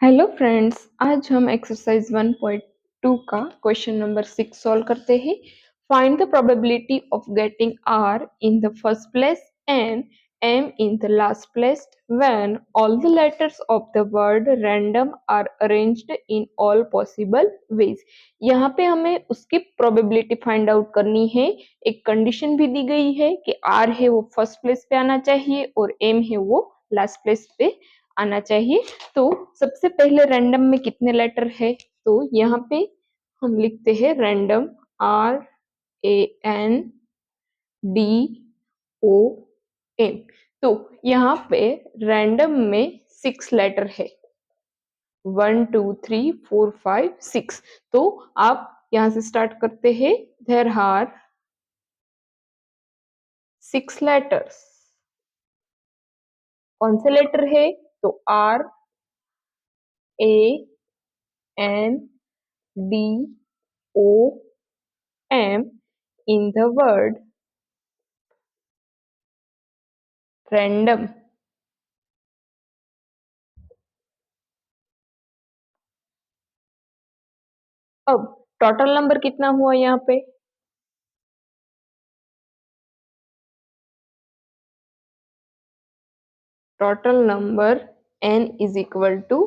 Hello friends, आज हम exercise 1.2 का क्वेश्चन नंबर 6 सॉल्व करते हैं। Find the probability of getting R in the first place and M in the last place when all the letters of the word random are arranged in all possible ways. यहाँ पे हमें उसकी probability find out करनी है। एक condition भी दी गई है कि आर है वो फर्स्ट प्लेस पे आना चाहिए और एम है वो लास्ट प्लेस पे आना चाहिए। तो सबसे पहले रैंडम में कितने लेटर है, तो यहाँ पे हम लिखते हैं रैंडम RANDOM। तो यहाँ पे रैंडम में 6 लेटर है, 1 2 3 4 5 6। तो आप यहाँ से स्टार्ट करते हैं। There are 6 letters. कौन से लेटर है, तो RANDOM in the word random। अब टोटल नंबर कितना हुआ यहाँ पे, total number n is equal to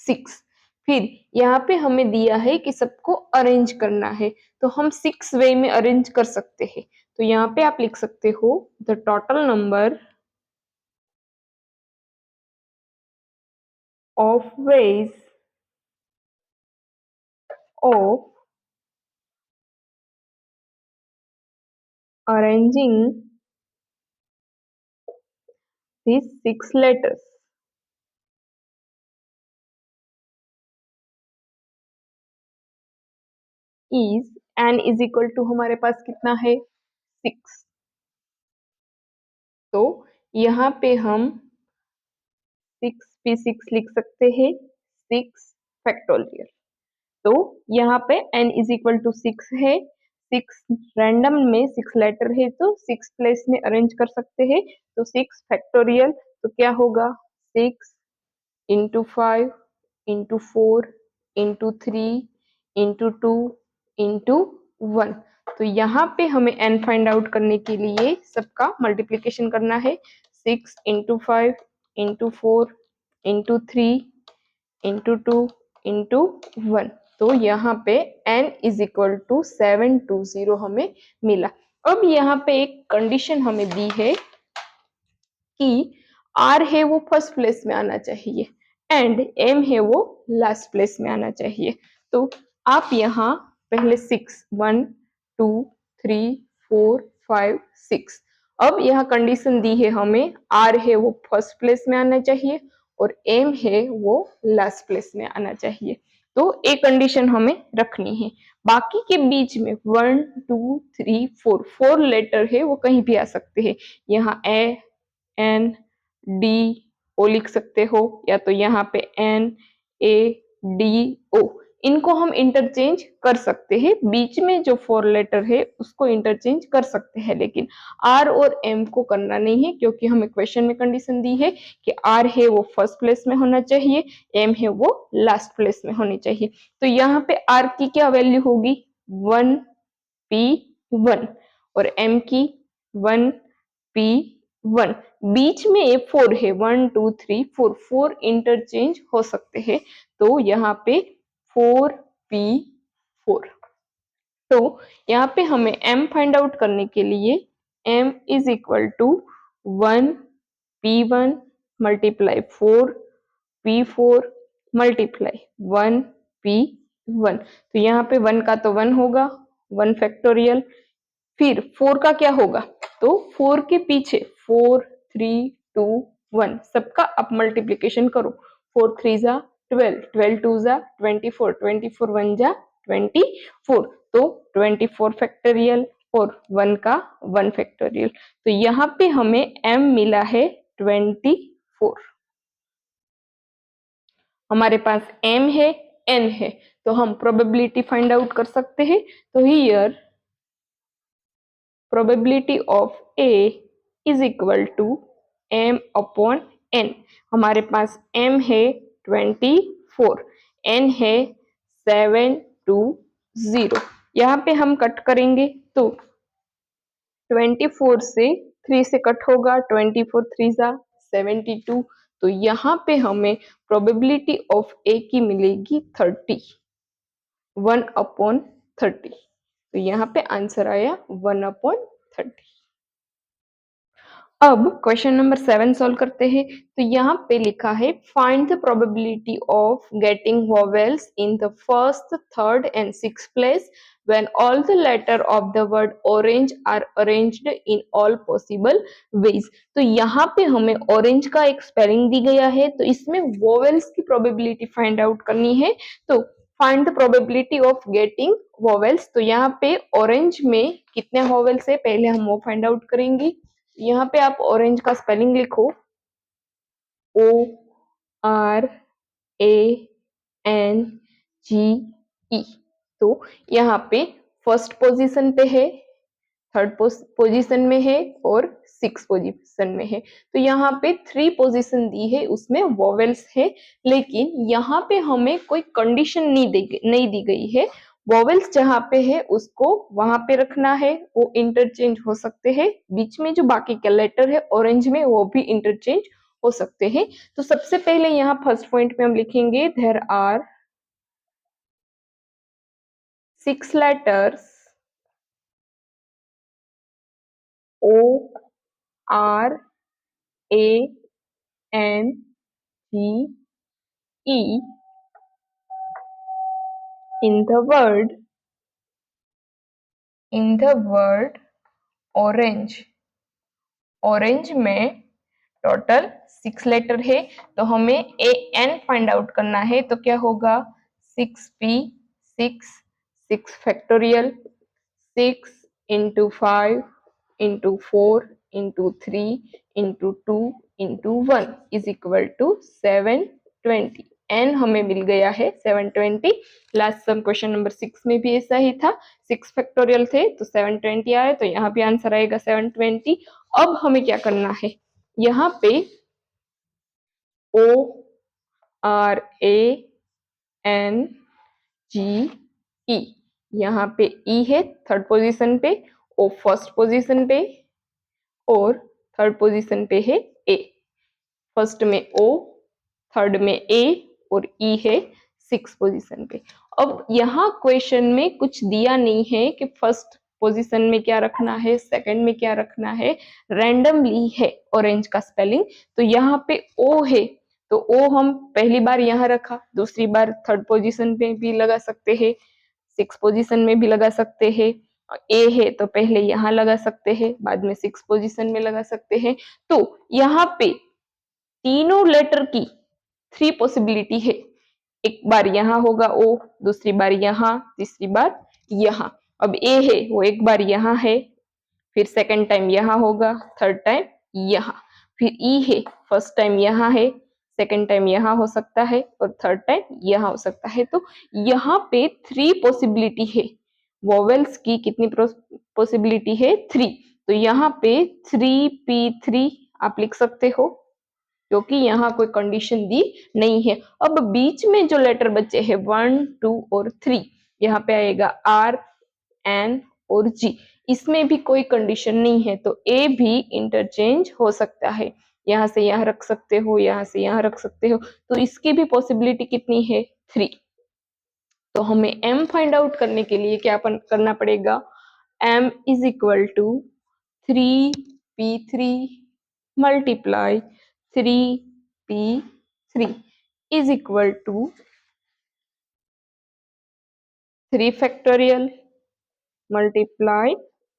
6। फिर यहाँ पे हमें दिया है कि सबको अरेंज करना है, तो हम 6 वे में अरेंज कर सकते हैं। तो यहाँ पे आप लिख सकते हो the total number of ways of arranging these 6 letters is n is equal to हमारे पास कितना है 6। तो यहाँ पे हम 6p6 लिख सकते हैं, 6 फैक्टोरियल। तो यहाँ पे n इज इक्वल टू 6 है। 6 रैंडम में 6 लेटर है, तो 6 प्लेस में अरेंज कर सकते हैं। तो 6 फैक्टोरियल, तो क्या होगा 6 into 5 into 4 into 3 into 2 into 1। तो यहाँ पे हमें n फाइंड आउट करने के लिए सबका मल्टीप्लीकेशन करना है। 6 into 5 into 4 into 3 into 2 into 1। तो यहाँ पे n इज इक्वल टू 720 हमें मिला। अब यहाँ पे एक कंडीशन हमें दी है कि r है वो फर्स्ट प्लेस में आना चाहिए एंड m है वो लास्ट प्लेस में आना चाहिए। तो आप यहाँ पहले 6 1 2 3 4 5 6। अब यहाँ कंडीशन दी है हमें, r है वो फर्स्ट प्लेस में आना चाहिए और m है वो लास्ट प्लेस में आना चाहिए। तो एक कंडीशन हमें रखनी है। बाकी के बीच में 1 2 3 4 4 लेटर है वो कहीं भी आ सकते हैं। यहाँ एन डी ओ लिख सकते हो, या तो यहाँ पे एन ए डी ओ, इनको हम इंटरचेंज कर सकते हैं। बीच में जो 4 लेटर है उसको इंटरचेंज कर सकते हैं, लेकिन आर और एम को करना नहीं है, क्योंकि हमें क्वेश्चन में कंडीशन दी है कि आर है वो फर्स्ट प्लेस में होना चाहिए, एम है वो लास्ट प्लेस में होनी चाहिए। तो यहाँ पे आर की क्या वैल्यू होगी 1p1 और एम की 1p1। बीच में ये 4 है, 1 2 3 4 4 इंटरचेंज हो सकते हैं। तो यहाँ पे 4p4। तो यहाँ पे हमें m फाइंड आउट करने के लिए m is equal to 1p1 multiply 4p4 multiply 1p1। तो यहाँ पे 1 का तो 1 होगा, 1 फैक्टोरियल। फिर 4 का क्या होगा, तो 4 के पीछे 4 3 2 1 सबका आप मल्टीप्लीकेशन करो। 4 3 जा 12, 12 2 जा 24, 24 1 जा 24। तो 24 फैक्टोरियल और 1 का 1 फैक्टोरियल। तो यहाँ पे हमें m मिला है 24। हमारे पास m है n है, तो हम प्रोबेबिलिटी फाइंड आउट कर सकते हैं। तो here probability of A is equal to m upon n। हमारे पास m है 24 4, n है 720। यहाँ पे हम कट करेंगे तो 24 से 3 से कट होगा, 24 3 जा 72। तो यहाँ पे हमें प्रोबेबिलिटी ऑफ ए की मिलेगी 30, 1/30। तो यहाँ पे आंसर आया 1/30। अब क्वेश्चन नंबर 7 सॉल्व करते हैं। तो यहाँ पे लिखा है find the probability of getting vowels in the first, third and six place when all the letter of the word orange are arranged in all possible ways। तो यहाँ पे हमें orange का एक स्पेलिंग दी गया है, तो इसमें वोवेल्स की प्रोबेबिलिटी फाइंड आउट करनी है। तो find the probability of getting vowels. तो यहाँ पे ऑरेंज में कितने वोवेल्स है पहले हम वो फाइंड आउट करेंगे। यहाँ पे आप ऑरेंज का स्पेलिंग लिखो, ORANGE। तो यहाँ पे फर्स्ट पोजीशन पे है, थर्ड पोजीशन में है और सिक्स पोजीशन में है। तो यहाँ पे 3 पोजीशन दी है, उसमें वोवेल्स है, लेकिन यहाँ पे हमें कोई कंडीशन नहीं दी गई है। वोवेल्स जहाँ पे है उसको वहां पे रखना है, वो इंटरचेंज हो सकते हैं। बीच में जो बाकी के लेटर है ऑरेंज में वो भी इंटरचेंज हो सकते हैं। तो सबसे पहले यहाँ फर्स्ट पॉइंट में हम लिखेंगे there are 6 letters ORANGE in the word orange। Orange में टोटल 6 लेटर है, तो हमें AN फाइंड आउट करना है। तो क्या होगा 6p 6 factorial 6 into 5 into 4 into 3 into 2 into 1 is equal to 720। n हमें मिल गया है 720। लास्ट सम क्वेश्चन नंबर 6 में भी ऐसा ही था, 6 फैक्टोरियल थे तो 720 आया, तो यहाँ भी आंसर आएगा 720। अब हमें क्या करना है, यहाँ पे ORANGE, यहाँ पे E है थर्ड पोजीशन पे, O फर्स्ट पोजीशन पे और थर्ड पोजीशन पे है A। फर्स्ट में O, थर्ड में A और E है सिक्स पोजीशन पे। अब यहाँ क्वेश्चन में कुछ दिया नहीं है कि फर्स्ट पोजीशन में क्या रखना है, सेकंड में क्या रखना है, रैंडमली है ऑरेंज का स्पेलिंग। तो यहाँ पे O है, तो O हम पहली बार यहाँ रखा, दूसरी बार थर्ड पोजीशन पे भी लगा सकते हैं, सिक्स पोजीशन में भी लगा सकते हैं। ए है तो पहले यहाँ लगा सकते हैं, बाद में सिक्स पोजीशन में लगा सकते हैं। तो यहाँ पे तीनों लेटर की 3 पॉसिबिलिटी है। एक बार यहाँ होगा ओ, दूसरी बार यहाँ, तीसरी बार यहाँ। अब ए है वो एक बार यहाँ है, फिर सेकंड टाइम यहाँ होगा, थर्ड टाइम यहाँ। फिर ई है फर्स्ट टाइम यहाँ है, सेकंड टाइम यहाँ हो सकता है और थर्ड टाइम यहाँ हो सकता है। तो यहाँ पे 3 पॉसिबिलिटी है। वोवेल्स की कितनी पॉसिबिलिटी है 3। तो यहाँ पे 3p3 आप लिख सकते हो, क्योंकि यहाँ कोई कंडीशन दी नहीं है। अब बीच में जो लेटर बचे हैं 1 2 और 3, यहाँ पे आएगा R N और G। इसमें भी कोई कंडीशन नहीं है, तो A भी इंटरचेंज हो सकता है। यहाँ से यहाँ रख सकते हो, यहाँ से यहाँ रख सकते हो, तो इसकी भी पॉसिबिलिटी कितनी है 3। तो हमें M फाइंड आउट करने के लिए क्या करना पड़ेगा, M is equal to 3p3 multiply 3p3 is equal to 3 factorial multiply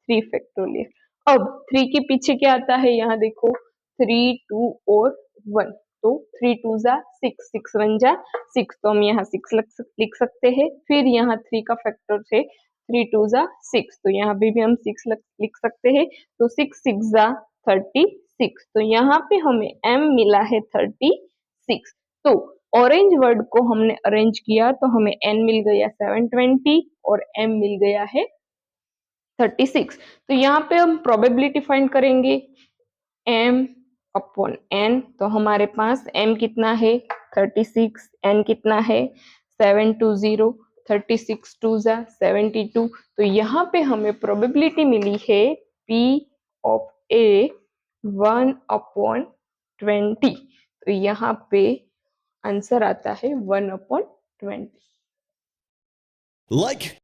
3 factorial. अब 3 के पीछे क्या आता है, यहाँ देखो 3 2 और 1, तो 3 2 जा 6 6 1 जा 6, तो हम यहाँ 6 लिख सकते हैं। फिर यहाँ 3 का फैक्टर है 3 2 जा 6, तो यहाँ भी हम 6 लिख सकते हैं। तो 6 6 जा 36, तो यहाँ पे हमें m मिला है 36। तो ऑरेंज वर्ड को हमने अरेंज किया तो हमें n मिल गया 720 और m मिल गया है 36। तो यहाँ पे हम प्रोबेबिलिटी फाइंड करेंगे m/n। तो हमारे पास m कितना है 36, n कितना है 720, 36 टू जा 72। तो यहाँ पे हमें प्रोबेबिलिटी मिली है P ऑफ A 1/20। तो यहाँ पे आंसर आता है 1/20। Like